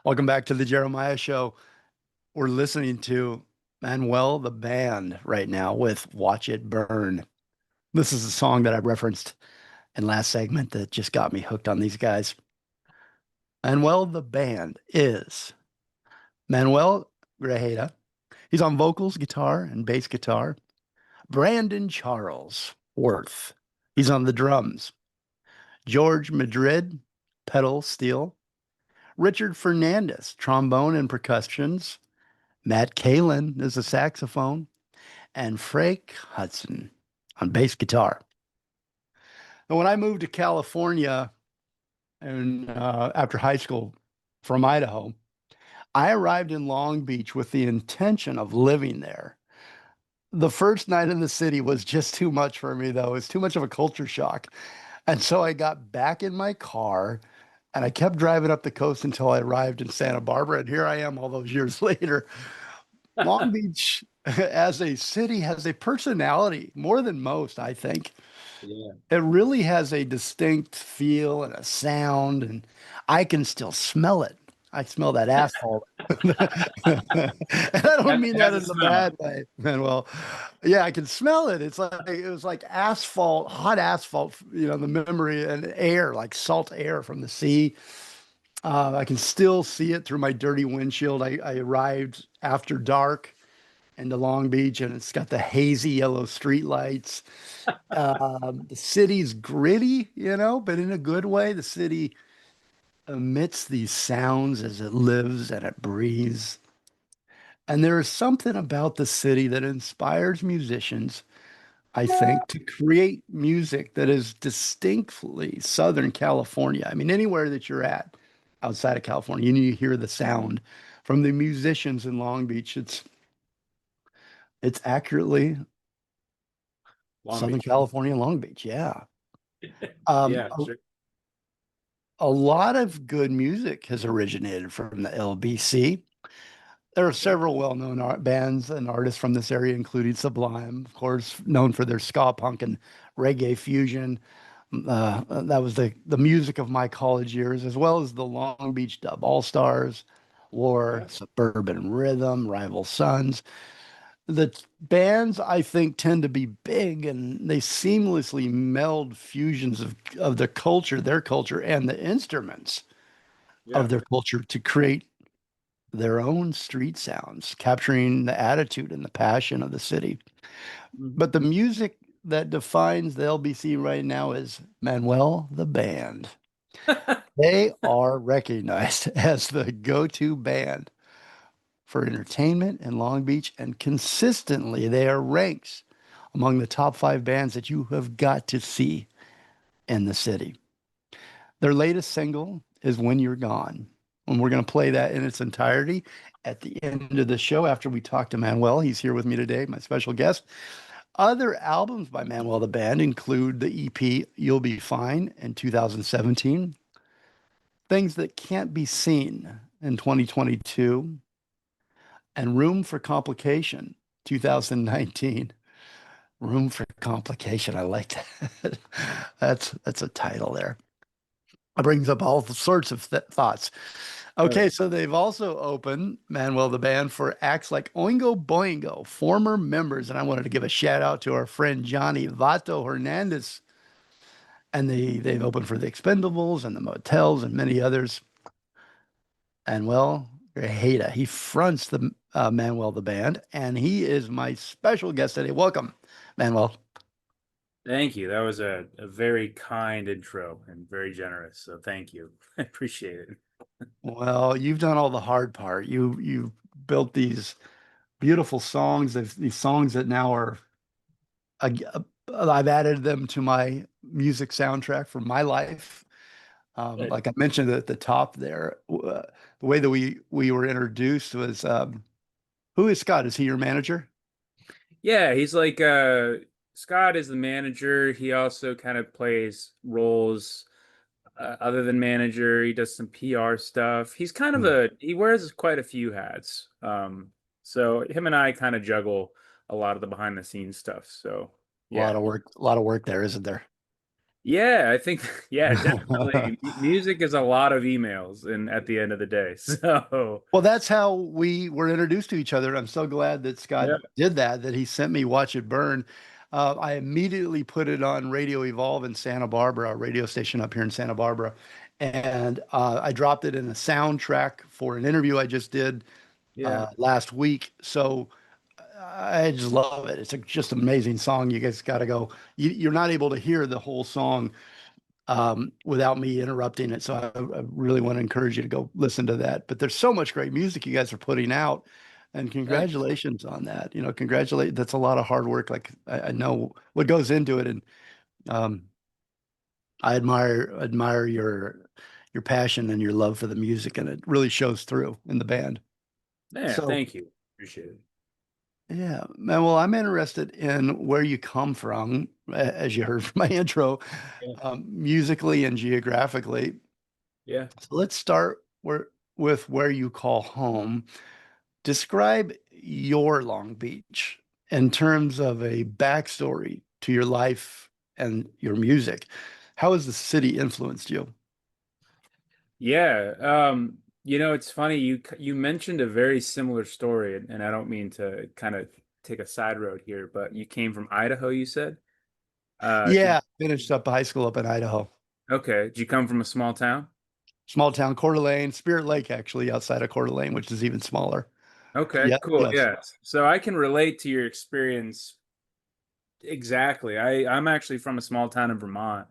Welcome back to the Jeremiah Show. We're listening to Manuel the Band right now with Watch It Burn. This is a song that I referenced in last segment that just got me hooked on these guys. Manuel the Band is Manuel Grajeda. He's on vocals, guitar, and bass guitar. Brandon Charles Worth. He's on the drums. George Madrid, pedal steel. Richard Fernandez, trombone and percussions. Matt Kalin is a saxophone, and Frank Hudson on bass guitar. And when I moved to California and after high school from Idaho, I arrived in Long Beach with the intention of living there. The first night in the city was just too much for me, though. It was too much of a culture shock. And so I got back in my car and I kept driving up the coast until I arrived in Santa Barbara. And here I am all those years later. Long Beach as a city has a personality more than most, I think. Yeah. It really has a distinct feel and a sound, and I can still smell it. I smell that asphalt. And I don't It mean that has a in a smell. bad way, man. Well, yeah, I can smell it. It's like it was like asphalt, hot asphalt, the memory and air, like salt air from the sea. I can still see it through my dirty windshield. I arrived after dark into Long Beach, and it's got the hazy yellow streetlights. The city's gritty, but in a good way. The city emits these sounds as it lives and it breathes. And there is something about the city that inspires musicians, I think, to create music that is distinctly Southern California. I mean, anywhere that you're at outside of California, you hear the sound from the musicians in Long Beach. It's accurately Long Southern Beach. California, Long Beach. Yeah. Um, Yeah, a, sure. a lot of good music has originated from the LBC. There are several well-known bands and artists from this area, including Sublime, of course, known for their ska punk and reggae fusion. That was the music of my college years, as well as the Long Beach Dub All-Stars, War, Yeah. Suburban Rhythm, Rival Sons. The bands, I think, tend to be big and they seamlessly meld fusions of their culture, and the instruments of Yeah. their culture to create their own street sounds, capturing the attitude and the passion of the city. Mhm. But the music that defines the LBC right now is Manuel the Band. They are recognized as the go-to band for entertainment in Long Beach, and consistently they are ranked among the top 5 bands that you have got to see in the city. Their latest single is When You're Gone, and we're going to play that in its entirety at the end of the show after we talk to Manuel. He's here with me today, my special guest. Other albums by Manuel the Band include the EP You'll Be Fine in 2017, Things That Can't Be Seen in 2022, and Room for Complication 2019. Room for Complication. I like that. That's a title there. It brings up all sorts of thoughts. Okay, Right. so they've also opened Manuel the Band for acts like Oingo Boingo, former members, and I wanted to give a shout out to our friend Johnny Vato Hernandez. And they've opened for the Expendables and the Motels and many others. And well, Grajeda, he fronts the Manuel the Band, and he is my special guest today. Welcome, Manuel. Thank you. That was a very kind intro and very generous. So thank you. I appreciate it. Well, you've done all the hard part. You built these beautiful songs. These songs that now are uh, I've added them to my music soundtrack for my life. Good. Like I mentioned at the top there, the way that we were introduced was who is Scott? Is he your manager? Yeah, he's like Scott is the manager. He also kind of plays roles other than manager. He does some PR stuff. He's kind of Hmm. he wears quite a few hats. So him and I kind of juggle a lot of the behind the scenes stuff. So A lot yeah. of work, a lot of work there, isn't there? Yeah, I think yeah, definitely. Music is a lot of emails and at the end of the day. So, Well, that's how we were introduced to each other. I'm so glad that Scott yeah. did that, that he sent me Watch It Burn. I immediately put it on Radio Evolve in Santa Barbara, a radio station up here in Santa Barbara. And I dropped it in a soundtrack for an interview I just did Yeah. last week. So I just love it. It's a just amazing song. You guys got to go. You're not able to hear the whole song without me interrupting it. So I really want to encourage you to go listen to that. But there's so much great music you guys are putting out, and Thanks. congratulations on that. Congratulate. That's a lot of hard work. Like I know what goes into it, and um, I admire your passion and your love for the music, and it really shows through in the band. Yeah, So thank you. Appreciate it. yeah, man. Well, I'm interested in where you come from, as you heard from my intro, Yeah. musically and geographically. Yeah. So let's start with where you call home. Describe your Long Beach in terms of a backstory to your life and your music. How has the city influenced you? Yeah. It's funny you mentioned a very similar story, and I don't mean to kind of take a side road here, but you came from Idaho, you said? Yeah, finished up high school up in Idaho. Okay. Did you come from a small town? Small town, Coeur d'Alene, Spirit Lake, actually, outside of Coeur d'Alene, which is even smaller. Okay, Yeah, cool. yes. Yes. So I can relate to your experience exactly. I'm actually from a small town in Vermont.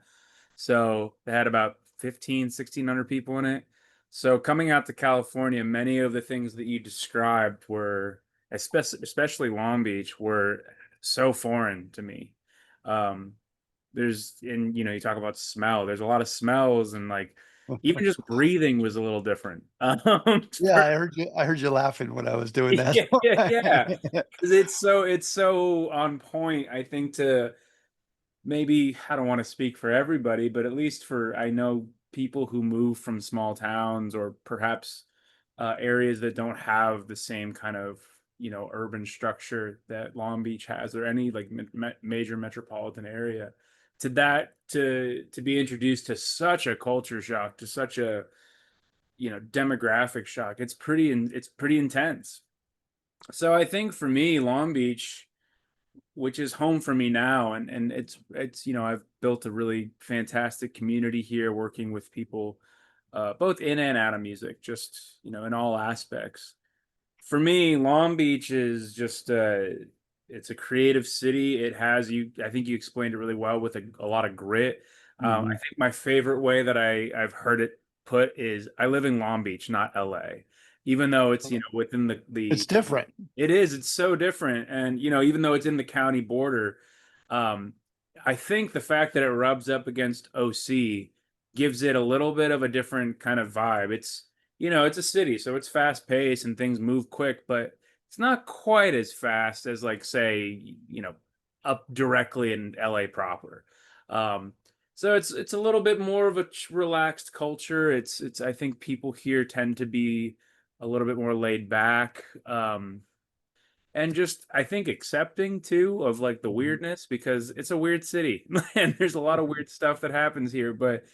So they had about 1,600 people in it. So coming out to California, many of the things that you described were, especially Long Beach, were so foreign to me. Um, you talk about smell. There's a lot of smells and like even just breathing was a little different. Yeah, For, I heard you laughing when I was doing that. yeah, yeah, yeah. Because it's so on point, I think, to maybe I don't want to speak for everybody, but at least for I know people who move from small towns or perhaps areas that don't have the same kind of urban structure that Long Beach has or any like major metropolitan area. To be introduced to such a culture shock, to such a demographic shock, it's pretty intense. So I think for me, Long Beach, which is home for me now, and it's I've built a really fantastic community here, working with people both in and out of music, just in all aspects. For me, Long Beach is just it's a creative city. It has I think you explained it really well with a lot of grit. I Mhm. think my favorite way that I've heard it put is I live in Long Beach, not LA. Even though it's within It's the different. it is. It's so different. And, even though it's in the county border, um, I think the fact that it rubs up against OC gives it a little bit of a different kind of vibe. It's a city, so it's fast paced and things move quick, but it's not quite as fast as, like, say, up directly in LA proper. Um, so it's a little bit more of a relaxed culture. I think people here tend to be a little bit more laid back. And just I think accepting too of like the Mhm. weirdness, because it's a weird city and there's a lot of weird stuff that happens here, but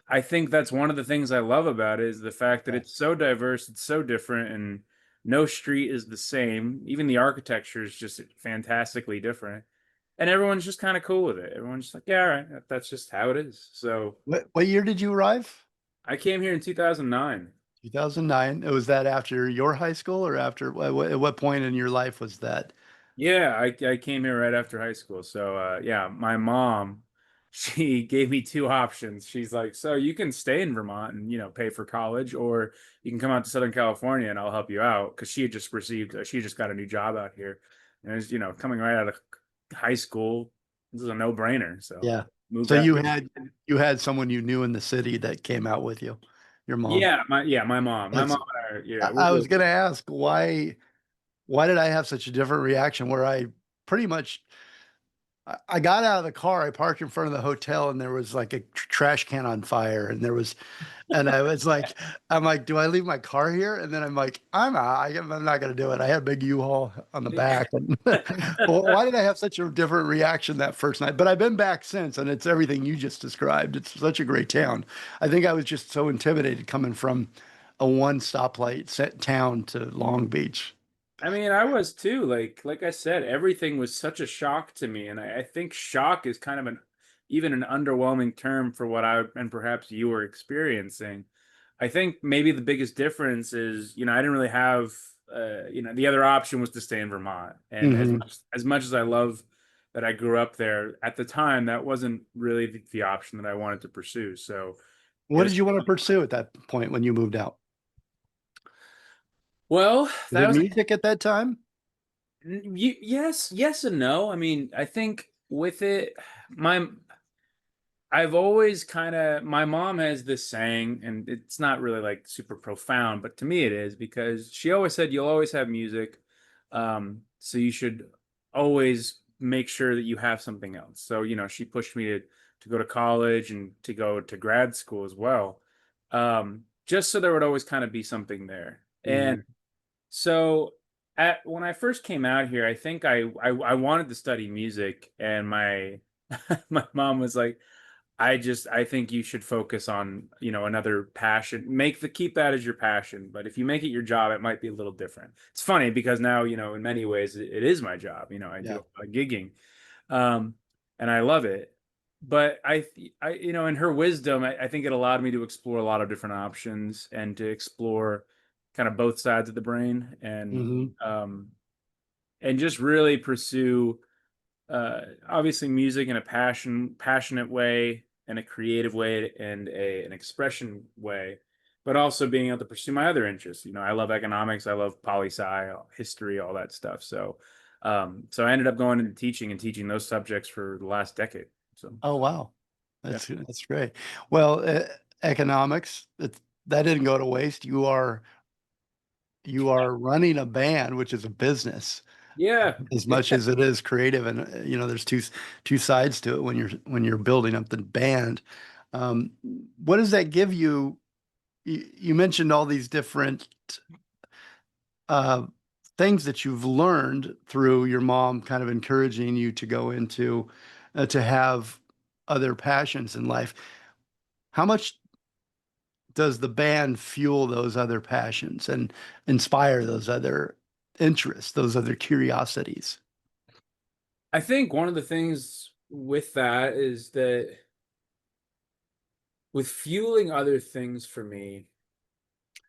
I think that's one of the things I love about it is the fact that Yeah. it's so diverse, it's so different, and no street is the same. Even the architecture is just fantastically different. And everyone's just kind of cool with it. Everyone's just like, yeah, all right, that's just how it is. So What year did you arrive? I came here in 2009. 2009. Was that after your high school or after at what point in your life was that? Yeah, I came here right after high school. So yeah, my mom, she gave me two options. She's like, so you can stay in Vermont and pay for college, or you can come out to Southern California and I'll help you out. Because she just got a new job out here, and it was coming right out of high school. This is a no-brainer. So Yeah. moved So out. you had someone you knew in the city that came out with you, your mom. My mom, That's yeah, I was gonna ask why did I have such a different reaction where I pretty much I got out of the car, I parked in front of the hotel, and there was like a trash can on fire, and there was and I was like, I'm like, do I leave my car here? And then I'm like, I'm not gonna do it. I had a big U-Haul on the back. And well, why did I have such a different reaction that first night? But I've been back since, and it's everything you just described. It's such a great town. I think I was just so intimidated coming from a one stoplight set town to Long Beach. I mean, I was too. Like I said, everything was such a shock to me, and I think shock is kind of an even an underwhelming term for what I and perhaps you were experiencing. I think maybe the biggest difference is, I didn't really have, the other option was to stay in Vermont, and Hmm. as much as I love that I grew up there at the time, that wasn't really the option that I wanted to pursue. So it What was did you want to pursue at that point when you moved out? well, Was that it was music at that time? yes, yes and no. I mean, I think with it, my I've always kind of my mom has this saying, and it's not really like super profound, but to me it is because she always said you'll always have music, so you should always make sure that you have something else. So she pushed me to go to college and to go to grad school as well, just so there would always kind of be something there. And Hmm. so when I first came out here, I think I wanted to study music, and my my mom was like, I think you should focus on, another passion. Keep that as your passion, but if you make it your job, it might be a little different. It's funny because now, in many ways it is my job. I do Yeah. a lot of gigging. Um, and I love it. But in her wisdom, I think it allowed me to explore a lot of different options and to explore kind of both sides of the brain Hmm. um, and just really pursue obviously music in a passionate way and a creative way and an expression way, but also being able to pursue my other interests. I love economics, I love poli sci, history, all that stuff. So I ended up going into teaching and teaching those subjects for the last decade. So Oh, wow. yeah, That's great. Well, economics, that didn't go to waste. You are running a band, which is a business, yeah. as much as it is creative. And there's two sides to it when you're building up the band. Um, what does that give you? You mentioned all these different uh, things that you've learned through your mom kind of encouraging you to go into to have other passions in life. How much does the band fuel those other passions and inspire those other interests, those other curiosities? I think one of the things with that is that with fueling other things for me,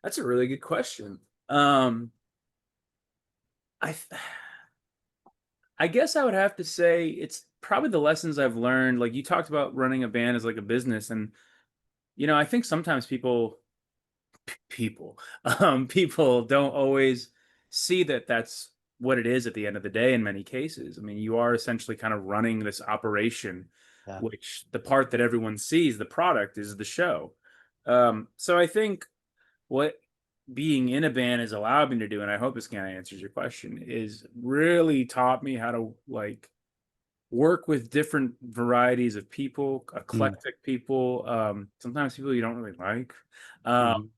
that's a really good question. I I guess I would have to say it's probably the lessons I've learned. Like you talked about running a band as like a business, and I think sometimes people people don't always see that that's what it is at the end of the day in many cases. I mean, you are essentially kind of running this operation, Yeah. which the part that everyone sees, the product, is the show. So I think what being in a band has allowed me to do, and I hope this kind of answers your question, is really taught me how to like work with different varieties of people, Mm. eclectic people, sometimes people you don't really like. Um, Mhm.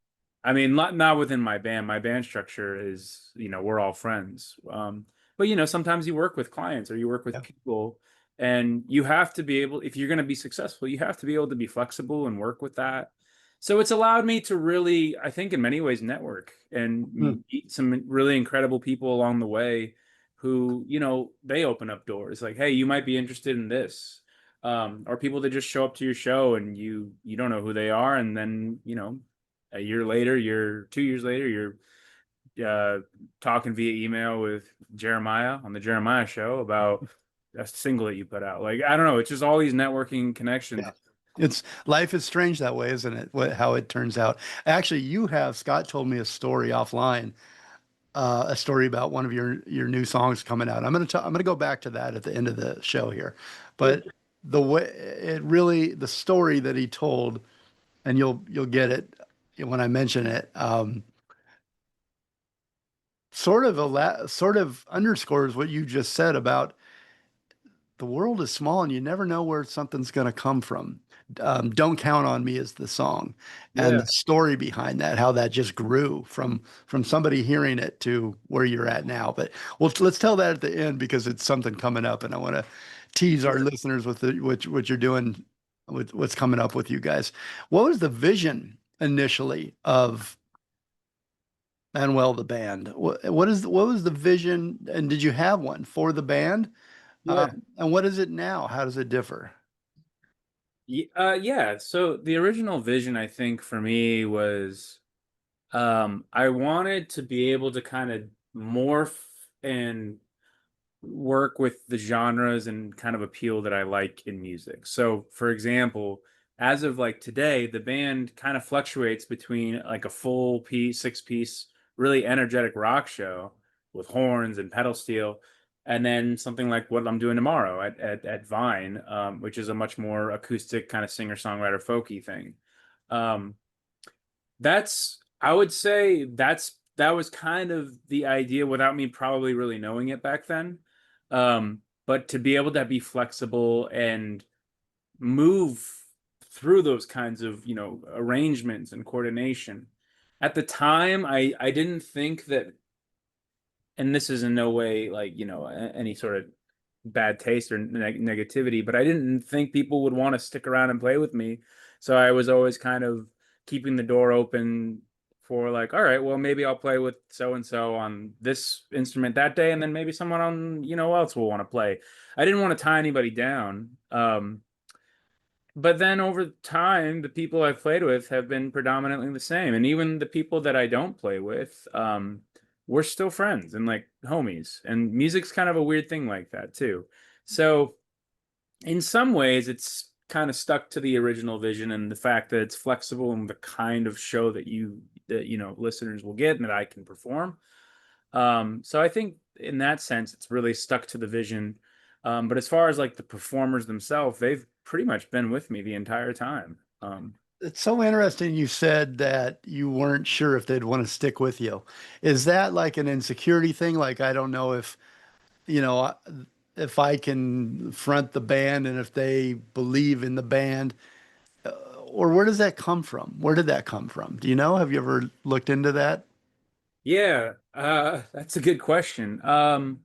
I mean, not within my band. My band structure is, we're all friends. But sometimes you work with clients or you work with Yeah. people, and you have to be able, if you're going to be successful, you have to be able to be flexible and work with that. So it's allowed me to really, I think, in many ways, network and Mm. meet some really incredible people along the way who, they open up doors like, hey, you might be interested in this. Or people that just show up to your show and you don't know who they are, and then a year later, 2 years later, you're talking via email with Jeremiah on the Jeremiah show about a single that you put out. Like, I don't know, it's just all these networking connections. Yeah. It's life is strange that way, isn't it? How it turns out. Actually, Scott told me a story offline, a story about one of your new songs coming out. I'm gonna go back to that at the end of the show here. Good. But the story that he told, and you'll get it when I mention it, sort of underscores what you just said about the world is small and you never know where something's going to come from. Don't Count on Me is the song, and Yeah, the story behind that, how that just grew from somebody hearing it to where you're at now. But well, let's tell that at the end because it's something coming up, and I want to tease our sure. listeners with what you're doing, with what's coming up with you guys. What was the vision initially of Manuel the band? What was the vision, and did you have one for the band? Yeah. And what is it now? How does it differ? Yeah. So the original vision, I think, for me was I wanted to be able to kind of morph and work with the genres and kind of appeal that I like in music. So, for example, as of like today, the band kind of fluctuates between like a full piece, six piece, really energetic rock show with horns and pedal steel, and then something like what I'm doing tomorrow at Vine, which is a much more acoustic kind of singer songwriter folky thing. Um, that's I would say that was kind of the idea without me probably really knowing it back then. But to be able to be flexible and move through those kinds of, arrangements and coordination. At the time, I didn't think that, and this is in no way like, any sort of bad taste or negativity, but I didn't think people would want to stick around and play with me. So I was always kind of keeping the door open for like, all right, well, maybe I'll play with so and so on this instrument that day, and then maybe someone on, else will want to play. I didn't want to tie anybody down. But then over time, the people I've played with have been predominantly the same, and even the people that I don't play with, we're still friends and like homies. And music's kind of a weird thing like that too. So in some ways, it's kind of stuck to the original vision and the fact that it's flexible and the kind of show that listeners will get and that I can perform. So I think in that sense, it's really stuck to the vision. But as far as like the performers themselves, they've pretty much been with me the entire time. It's so interesting you said that you weren't sure if they'd want to stick with you. Is that like an insecurity thing? Like, I don't know you know, if I can front the band and if they believe in the band, or where does that come from? Where did that come from? Do you know? Have you ever looked into that? Yeah, that's a good question. I'm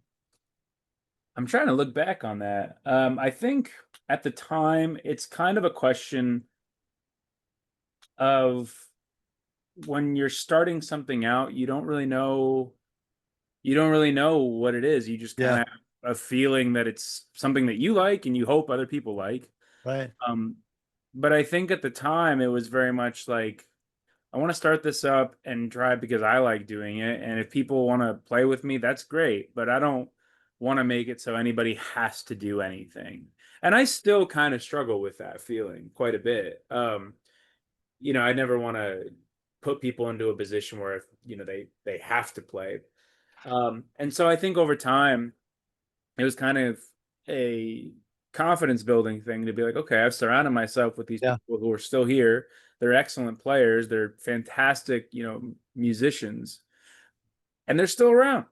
trying to look back on that. I think at the time, it's kind of a question of when you're starting something out, you don't really know what it is. You just kind Yeah, of have a feeling that it's something that you like and you hope other people like. right. Um, but I think at the time it was very much like I want to start this up and try it because I like doing it. And if people want to play with me, that's great. But I don't want to make it so anybody has to do anything. And I still kind of struggle with that feeling quite a bit. I never want to put people into a position where they have to play. And so I think over time it was kind of a confidence building thing to be like, okay, I've surrounded myself with these Yeah. people who are still here. They're excellent players. They're fantastic, musicians, and they're still around.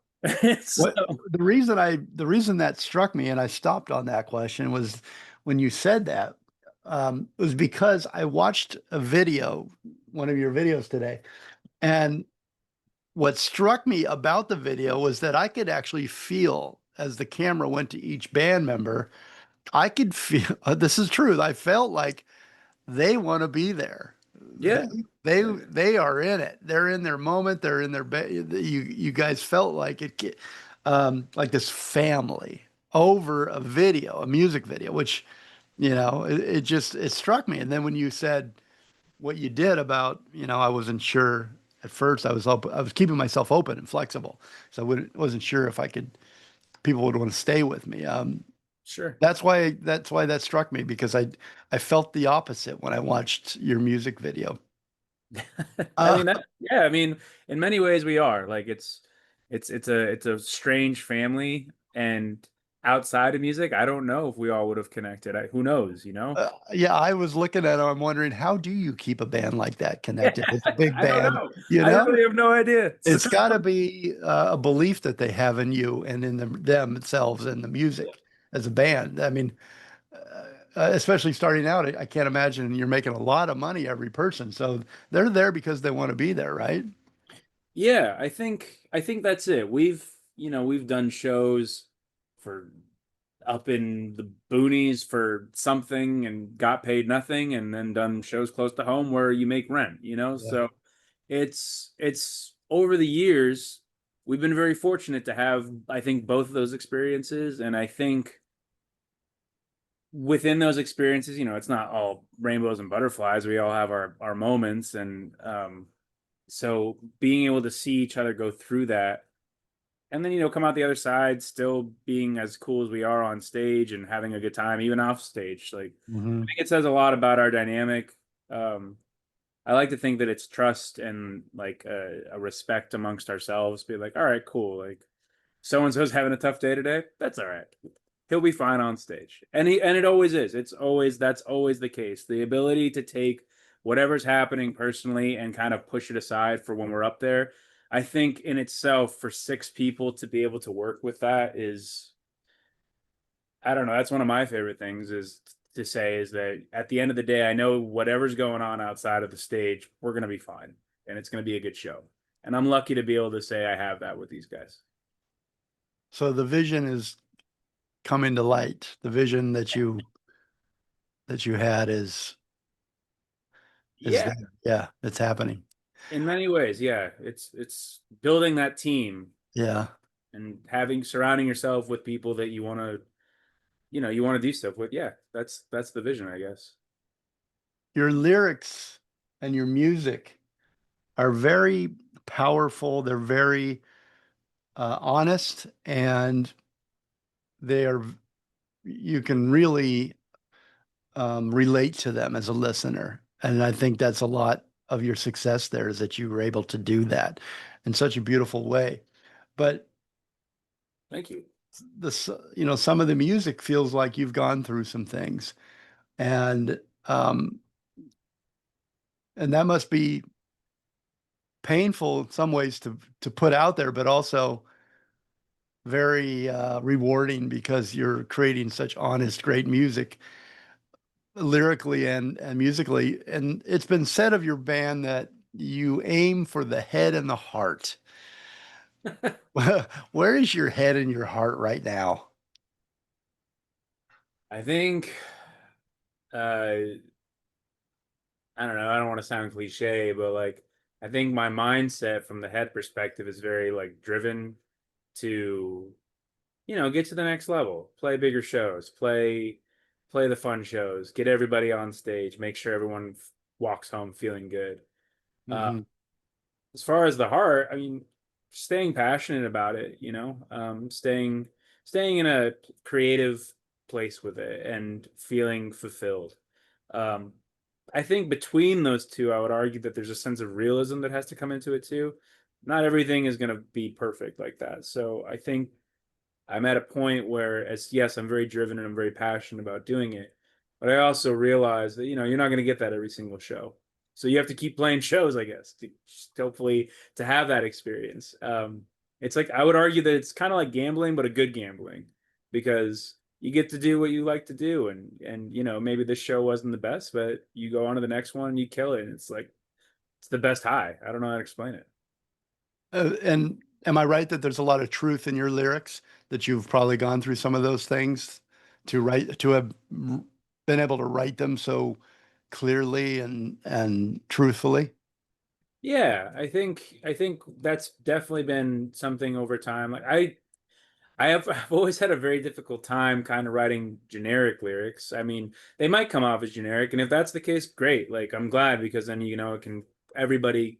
So, What the reason that struck me and I stopped on that question was when you said that, was because I watched a video, one of your videos today, and what struck me about the video was that I could actually feel as the camera went to each band member, I could feel this is true. I felt like they want to be there. They yeah, they yeah, they are in it. They're in their moment. They're in their you guys felt like like this family over a video, a music video, which it just it struck me. And then when you said what you did about, I wasn't sure at first. I was keeping myself open and flexible, so wasn't sure if people would want to stay with me. sure. That's why that struck me because I felt the opposite when I watched your music video. I Uh, mean yeah, I mean, in many ways we are. Like it's a strange family, and outside of music, I don't know if we all would have connected. Who knows, you know? yeah, I was looking at it. I'm wondering how do you keep a band like that Yeah, connected? It's a big I don't band, know. you I know? really have no idea. It's got to be a belief that they have in you and in themselves and the music. as a band. I mean, especially starting out, I can't imagine you're making a lot of money every person. So they're there because they want to be there, right? Yeah, I think that's it. We've done shows for up in the boonies for something and got paid nothing, and then done shows close to home where you make rent. Yeah. So it's over the years we've been very fortunate to have, I think, both of those experiences, and I think within those experiences, it's not all rainbows and butterflies. We all have our moments, and so being able to see each other go through that, and then come out the other side still being as cool as we are on stage and having a good time even off stage, like, I Hmm. think it says a lot about our dynamic. um I like to think that it's trust and like a respect amongst ourselves. Be like, all right, cool. Like, so and so's having a tough day today. That's all right. He'll be fine on stage, and it always is. That's always the case. The ability to take whatever's happening personally and kind of push it aside for when we're up there. I think in itself, for six people to be able to work with that is, I don't know. That's one of my favorite things is to say is that at the end of the day, I know whatever's going on outside of the stage, we're going to be fine and it's going to be a good show. And I'm lucky to be able to say I have that with these guys. So the vision is coming to light. The vision that you had is Yeah, there. Yeah, it's happening. in many ways, yeah. It's building that team Yeah. and having surrounding yourself with people that you want to do stuff with. Yeah, that's the vision, I guess. Your lyrics and your music are very powerful. They're very honest, and they are, you can really relate to them as a listener. And I think that's a lot of your success there is that you were able to do that in such a beautiful way. But Thank you. some of the music feels like you've gone through some things, and um, and that must be painful in some ways to put out there, but also very rewarding because you're creating such honest, great music, lyrically and musically. And it's been said of your band that you aim for the head and the heart. Where is your head and your heart right now? I think I don't know, I don't want to sound cliche, but like, I think my mindset from the head perspective is very like driven to, get to the next level, play bigger shows, play the fun shows, get everybody on stage, make sure everyone walks home feeling good. Uh, Hmm. as far as the heart, I mean, staying passionate about it, staying in a creative place with it and feeling fulfilled. Um, I think between those two, I would argue that there's a sense of realism that has to come into it too. Not everything is going to be perfect like that. So I think I'm at a point where, as yes, I'm very driven and I'm very passionate about doing it, but I also realize that you're not going to get that every single show. So you have to keep playing shows, I guess, to hopefully to have that experience. It's like I would argue that it's kind of like gambling, but a good gambling, because you get to do what you like to do, and maybe this show wasn't the best, but you go on to the next one and you kill it, and it's like it's the best high. I don't know how to explain it. And am I right that there's a lot of truth in your lyrics, that you've probably gone through some of those things to have been able to write them so clearly and truthfully? Yeah, I think that's definitely been something over time. Like I've always had a very difficult time kind of writing generic lyrics. I mean, they might come off as generic, and if that's the case, great. Like I'm glad, because then it can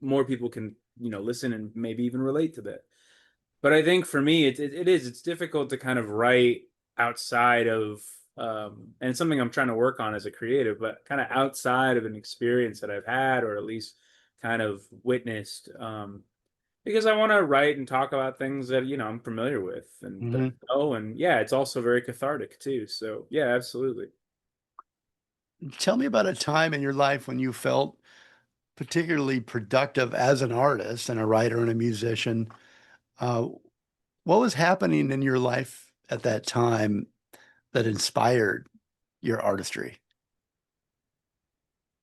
more people can listen and maybe even relate to that. But I think for me, it's difficult to kind of write outside of, and it's something I'm trying to work on as a creative, but kind of outside of an experience that I've had or at least kind of witnessed. Because I want to write and talk about things that I'm familiar with and that Hmm. I know, and yeah, it's also very cathartic too. So yeah, absolutely. Tell me about a time in your life when you felt particularly productive as an artist and a writer and a musician. Uh, what was happening in your life at that time that inspired your artistry?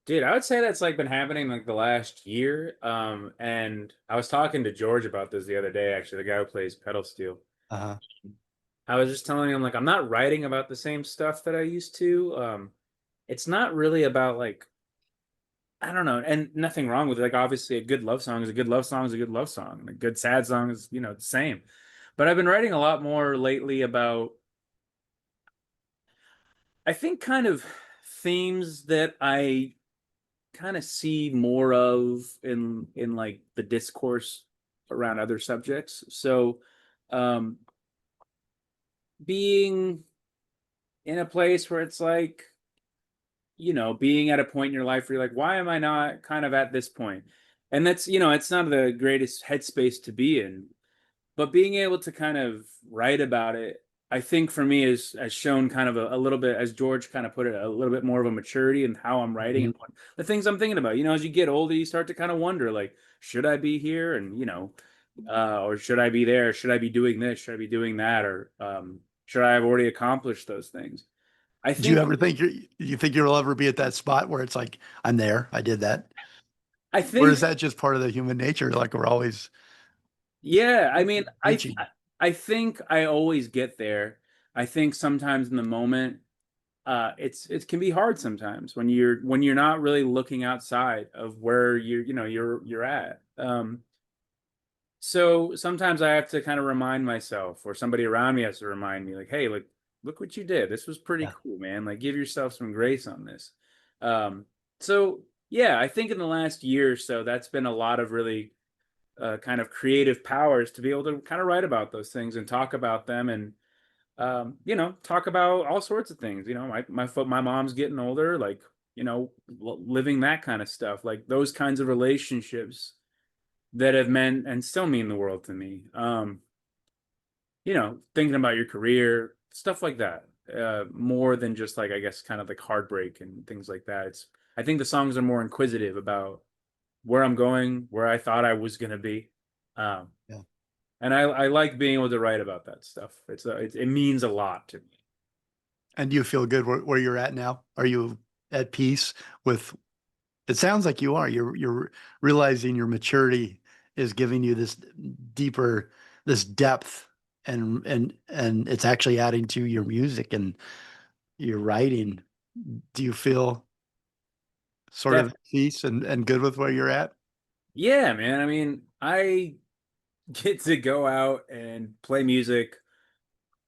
Dude, I would say that's like been happening like the last year. And I was talking to George about this the other day, actually, the guy who plays pedal steel. Uh-huh. I was just telling him like I'm not writing about the same stuff that I used to. It's not really about like I don't know, and nothing wrong with it. Like obviously a good love song is a good love song is a good love song. And a good sad song is, the same. But I've been writing a lot more lately about I think kind of themes that I kind of see more of in like the discourse around other subjects. So um being in a place where it's like, being at a point in your life where you're like, why am I not kind of at this point? And that's, it's not the greatest headspace to be in, but being able to kind of write about it, I think for me is has shown kind of a little bit, as George kind of put it, a little bit more of a maturity in how I'm writing Mhm. and what, the things I'm thinking about. As you get older, you start to kind of wonder, like, should I be here? And or should I be there? Should I be doing this? Should I be doing that? Or should I have already accomplished those things? I Do you think, ever think you think you'll ever be at that spot where it's like, I'm there, I did that? I Or think, is that just part of the human nature? Like we're always yeah. I mean, reaching. I think I always get there. I think sometimes in the moment it can be hard sometimes when you're not really looking outside of where you're at. So sometimes I have to kind of remind myself, or somebody around me has to remind me, like, hey, like, look what you did. This was pretty Yeah. cool, man. Like, give yourself some grace on this. um so yeah, I think in the last year or so that's been a lot of really kind of creative powers to be able to kind of write about those things and talk about them, and talk about all sorts of things. My mom's getting older, like, living that kind of stuff, like those kinds of relationships that have meant and still mean the world to me. Thinking about your career, stuff like that. More than just like, I guess, kind of like heartbreak and things like that. I think the songs are more inquisitive about where I'm going, where I thought I was going to be. Um, Yeah. and I like being able to write about that stuff. It means a lot to me. And do you feel good where you're at now? Are you at peace with it sounds like you are. You're realizing your maturity is giving you this deeper, this depth, and it's actually adding to your music and your writing. Do you feel sort of at peace and good with where you're at? Yeah, man. I mean, I get to go out and play music.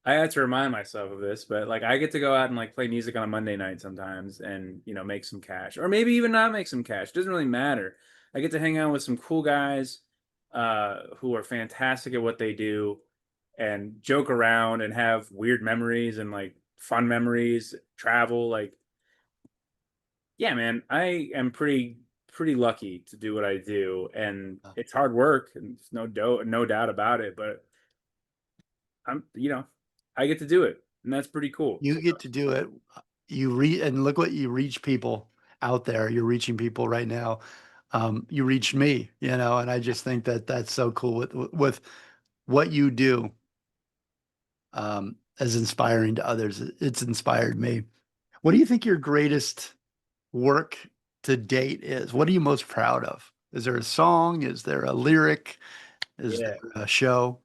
I had to remind myself of this, but like I get to go out and like play music on a Monday night sometimes and, make some cash, or maybe even not make some cash. It doesn't really matter. I get to hang out with some cool guys who are fantastic at what they do, and joke around and have weird memories and like fun memories, travel. Like, yeah, man, I am pretty lucky to do what I do, and it's hard work, and there's no doubt about it. But I get to do it, and that's pretty cool. You So get to do it. You read and look what you reach people out there. You're reaching people right now. You reached me, and I just think that that's so cool with what you do as inspiring to others. It's inspired me. What do you think your greatest work to date is? What are you most proud of? Is there a song? Is there a lyric? Is there yeah. a show?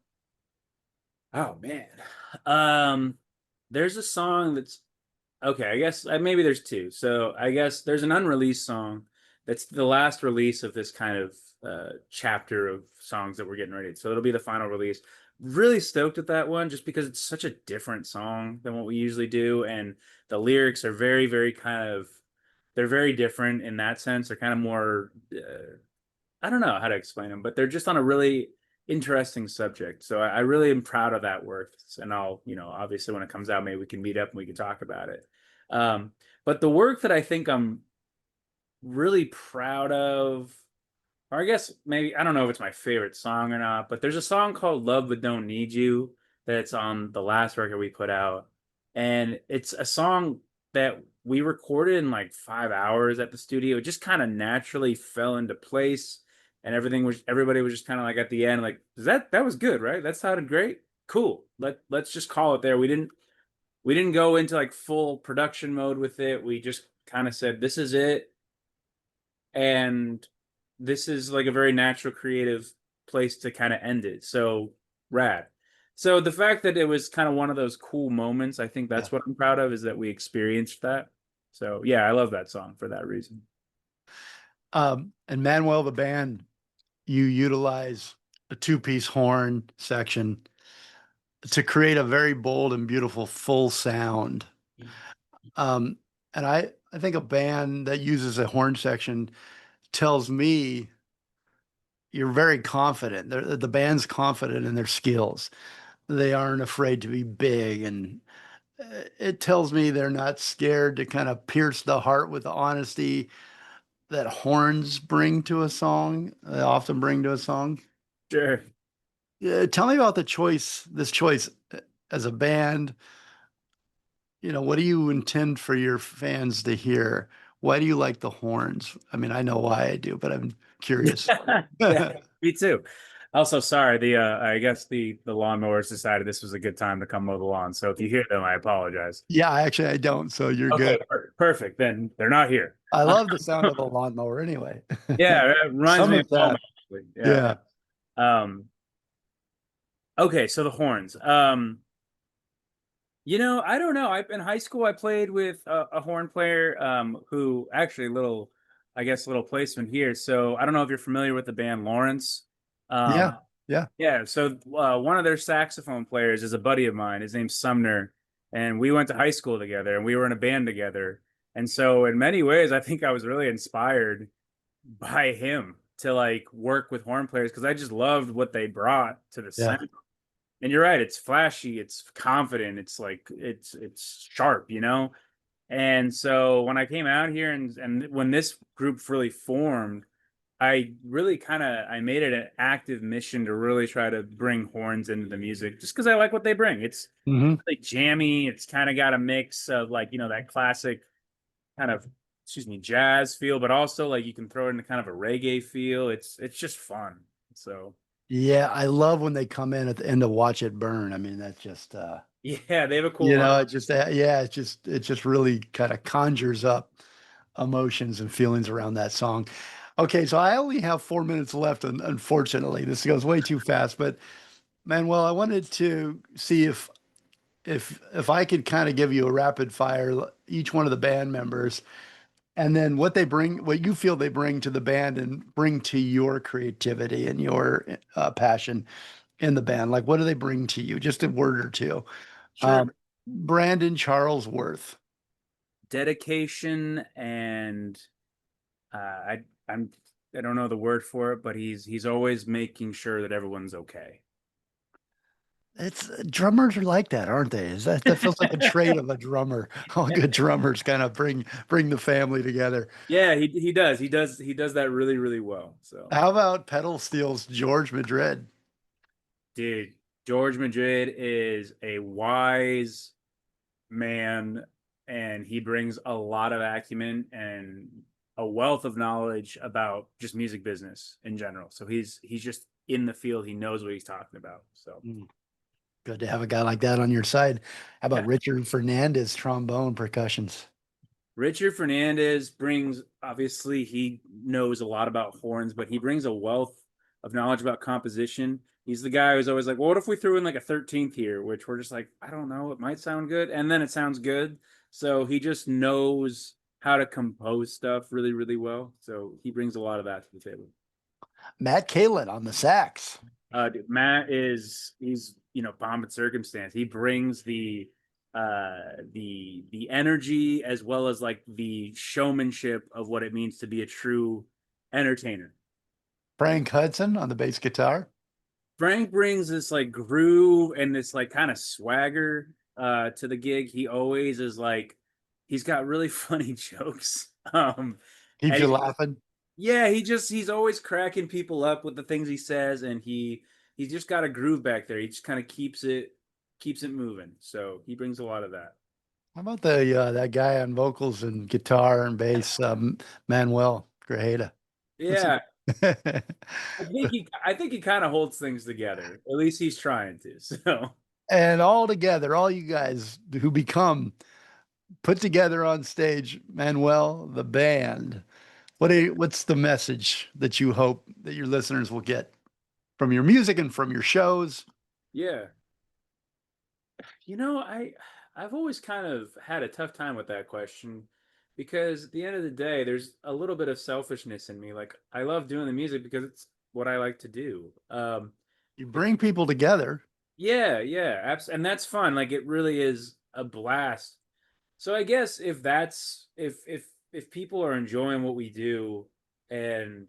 Oh man. Um, there's a song that's okay. I guess maybe there's two. So I guess there's an unreleased song that's the last release of this kind of chapter of songs that we're getting ready. So it'll be the final release. Really stoked at that one, just because it's such a different song than what we usually do, and the lyrics are very, very kind of they're very different in that sense. They're kind of more I don't know how to explain them, but they're just on a really interesting subject. So I really am proud of that work. And I'll, obviously when it comes out, maybe we can meet up and we can talk about it. Um, but the work that I think I'm really proud of, or I guess maybe, I don't know if it's my favorite song or not, but there's a song called Love But Don't Need You that's on the last record we put out. And it's a song that we recorded in like 5 hours at the studio. It just kind of naturally fell into place. And everybody was just kind of like at the end, like, that was good, right? That sounded great. Cool. Let's just call it there. we didn't go into like full production mode with it. We just kind of said, this is it. And this is like a very natural creative place to kind of end it. So rad. So the fact that it was kind of one of those cool moments, I think Yeah. that's what I'm proud of, is that we experienced that. So yeah, I love that song for that reason. And Manuel the Band, you utilize a two-piece horn section to create a very bold and beautiful full sound. Um, and I think a band that uses a horn section tells me you're very confident. The band's confident in their skills. They aren't afraid to be big, and it tells me they're not scared to kind of pierce the heart with the honesty that horns bring to a song, they often bring to a song. Sure. Tell me about this choice as a band. What do you intend for your fans to hear? Why do you like the horns? I mean, I know why I do, but I'm curious. Yeah, me too. Also, sorry, the I guess the lawnmowers decided this was a good time to come mow the lawn. So if you hear them, I apologize. Yeah, actually, I don't, so you're good. Okay, perfect. Then they're not here. I love the sound of a lawnmower anyway. Yeah, it reminds Some me of of home that. actually. Yeah. Yeah. Okay, so the horns. I don't know. In high school, I played with a horn player who actually I guess, little placement here. So I don't know if you're familiar with the band Lawrence. Yeah. Um, Yeah. yeah, so one of their saxophone players is a buddy of mine. His name's Sumner, and we went to high school together, and we were in a band together. And so, in many ways, I think I was really inspired by him to like work with horn players because I just loved what they brought to the Yeah. sound. And you're right, it's flashy, it's confident, it's like it's sharp, And so when I came out here and when this group really formed, I really I made it an active mission to really try to bring horns into the music just because I like what they bring. It's Hmm. like jammy, it's kind of got a mix of like, that classic kind of, excuse me, jazz feel, but also like you can throw it into kind of a reggae feel. It's just fun. So Yeah, I love when they come in at the end to Watch It Burn. I mean, that's just yeah, they have a cool line. yeah, it just really kind of conjures up emotions and feelings around that song. Okay, so I only have 4 minutes left, and unfortunately, this goes way too fast. But Manuel, I wanted to see if I could kind of give you a rapid fire, each one of the band members, and then what you feel they bring to the band and bring to your creativity and your passion in the band. Like, what do they bring to you? Just a word or two. Sure. Um, Brandon Charlesworth. Dedication and uh, I I'm I don't know the word for it, but he's always making sure that everyone's okay. It's drummers are like that, aren't they? That feels like a trait of a drummer? All good drummers kind of bring the family together. Yeah, he does that really really well. So, How about pedal steel's George Madrid? dude, George Madrid is a wise man, and he brings a lot of acumen and a wealth of knowledge about just music business in general. So he's just in the field. He knows what he's talking about. So Mm, good to have a guy like that on your side. How about yeah. Richard Fernandez, trombone, percussions? Richard Fernandez brings, obviously, he knows a lot about horns, but he brings a wealth of knowledge about composition. He's the guy who's always like, well, what if we threw in like a 13th here, which we're just like, I don't know, it might sound good. And then it sounds good. So he just knows how to compose stuff really, really well. So he brings a lot of that to the table. Matt Kalin on the sax. Dude, Matt he's bomb and circumstance. He brings the energy as well as like the showmanship of what it means to be a true entertainer. Frank Hudson on the bass guitar. Frank brings this like groove and this like kind of swagger to the gig. He always is like he's got really funny jokes. Keeps And you laughing. yeah, he's always cracking people up with the things he says, and he's just got a groove back there. He just kind of keeps it moving. So he brings a lot of that. How about the that guy on vocals and guitar and bass, Manuel Grajeda? What's he? Yeah, I think he kind of holds things together. At least he's trying to. So And all together, all you guys who become put together on stage, Manuel, the band. What's the message that you hope that your listeners will get from your music and from your shows? Yeah. You know, I've always kind of had a tough time with that question because at the end of the day, there's a little bit of selfishness in me. Like I love doing the music because it's what I like to do. You It, bring people together. yeah, yeah, and that's fun. Like it really is a blast. So I guess if that's if people are enjoying what we do and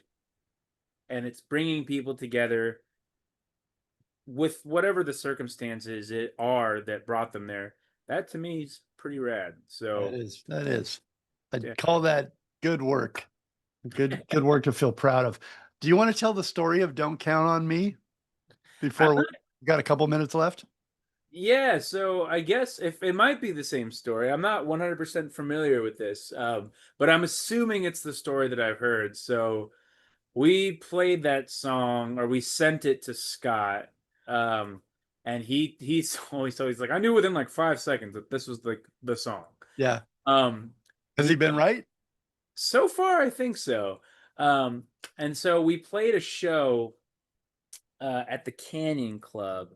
it's bringing people together with whatever the circumstances it are that brought them there, that to me is pretty rad. That So is, that is. I'd yeah, call that good work. Good work to feel proud of. Do you want to tell the story of Don't Count on Me I'm before we not. got a couple minutes left? Yeah, so I guess if it might be the same story, I'm not 100% familiar with this, but I'm assuming it's the story that I've heard. So we played that song, or we sent it to Scott, um, and he's always so he's like, I knew within like 5 seconds that this was like the song. Yeah. Um, Has he been right? so far, I think so. Um, and so we played a show at the Canyon Club,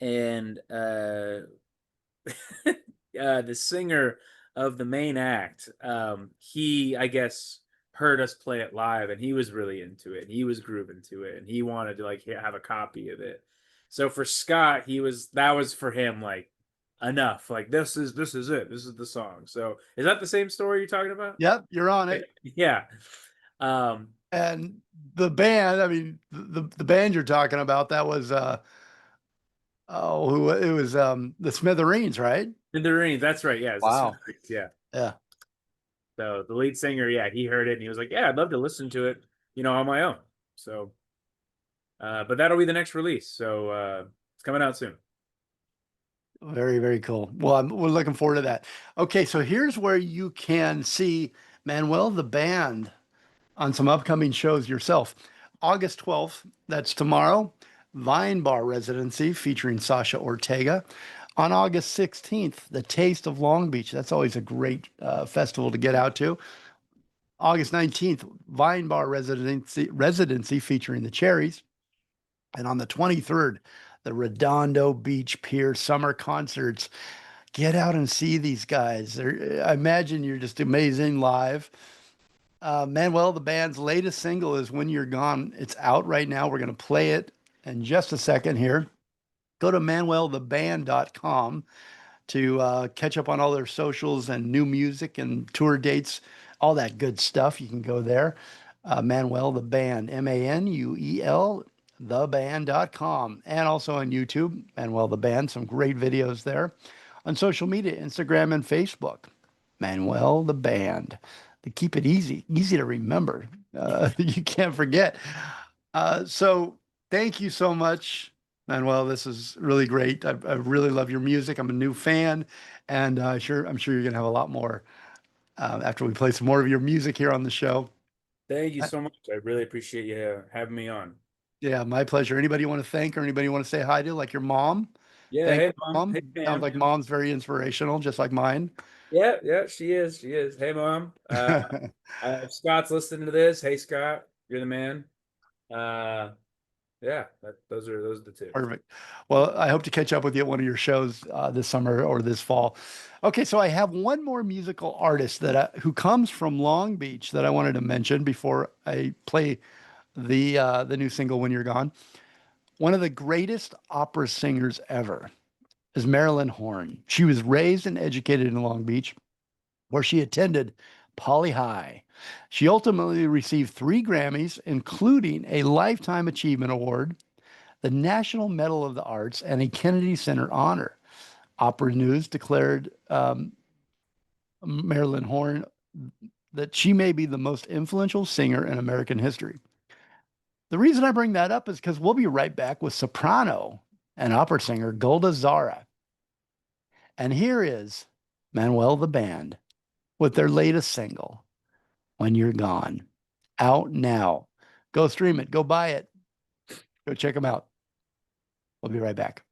and the singer of the main act, he, I guess, heard us play it live, and he was really into it. He was grooving to it, and he wanted to like have a copy of it. So for Scott, he was that was for him like enough. Like this is it. This is the song. So is that the same story you're talking about? Yep, you're on it. Yeah. Um, And the band, I mean, the band you're talking about, that was who it was the Smithereens, right? Smithereens. That's right. Yeah, it's the Wow. Smithereens. Yeah. Yeah. So the lead singer, yeah, he heard it and he was like, "Yeah, I'd love to listen to it, on my own." So, but that'll be the next release. So it's coming out soon. Very, very cool. Well, we're looking forward to that. Okay, so here's where you can see Manuel the band on some upcoming shows yourself. August 12th, that's tomorrow, Vine Bar Residency featuring Sasha Ortega. On August 16th, The Taste of Long Beach. That's always a great festival to get out to. August 19th, Vine Bar Residency featuring the Cherries. And on the 23rd, the Redondo Beach Pier Summer Concerts. Get out and see these guys. I imagine you're just amazing live. Manuel, the band's latest single is When You're Gone. It's out right now. We're going to play it in just a second here. Go to manueltheband.com to catch up on all their socials and new music and tour dates, all that good stuff. You can go there. Manuel the Band, Manuel, theband.com, and also on YouTube, Manuel the Band, some great videos there. On social media, Instagram and Facebook, Manuel the Band. To keep it easy, easy to remember. You can't forget. So thank you so much, Manuel. This is really great. I really love your music. I'm a new fan, and I'm sure you're gonna have a lot more after we play some more of your music here on the show. Thank you Uh, so much. I really appreciate you having me on. Yeah, my pleasure. Anybody you want to thank or anybody you want to say hi to, like your mom? Yeah. Thank Hey, your mom. Hey, mom. Sounds Pam. like mom's very inspirational, just like mine. Yeah, yeah, she is. She is. Hey, mom. If Scott's listening to this, hey, Scott, you're the man. Uh, yeah, those are the two. Perfect. Well, I hope to catch up with you at one of your shows this summer or this fall. Okay, so I have one more musical artist who comes from Long Beach that I wanted to mention before I play the new single "When You're Gone." One of the greatest opera singers ever is Marilyn Horne. She was raised and educated in Long Beach, where she attended Poly High. She ultimately received 3 Grammys, including a Lifetime Achievement Award, the National Medal of the Arts, and a Kennedy Center honor. Opera News declared Marilyn Horne that she may be the most influential singer in American history. The reason I bring that up is because we'll be right back with soprano and opera singer Golda Zara. And here is Manuel the Band with their latest single, When You're Gone, out now. Go stream it, go buy it, go check them out. We'll be right back.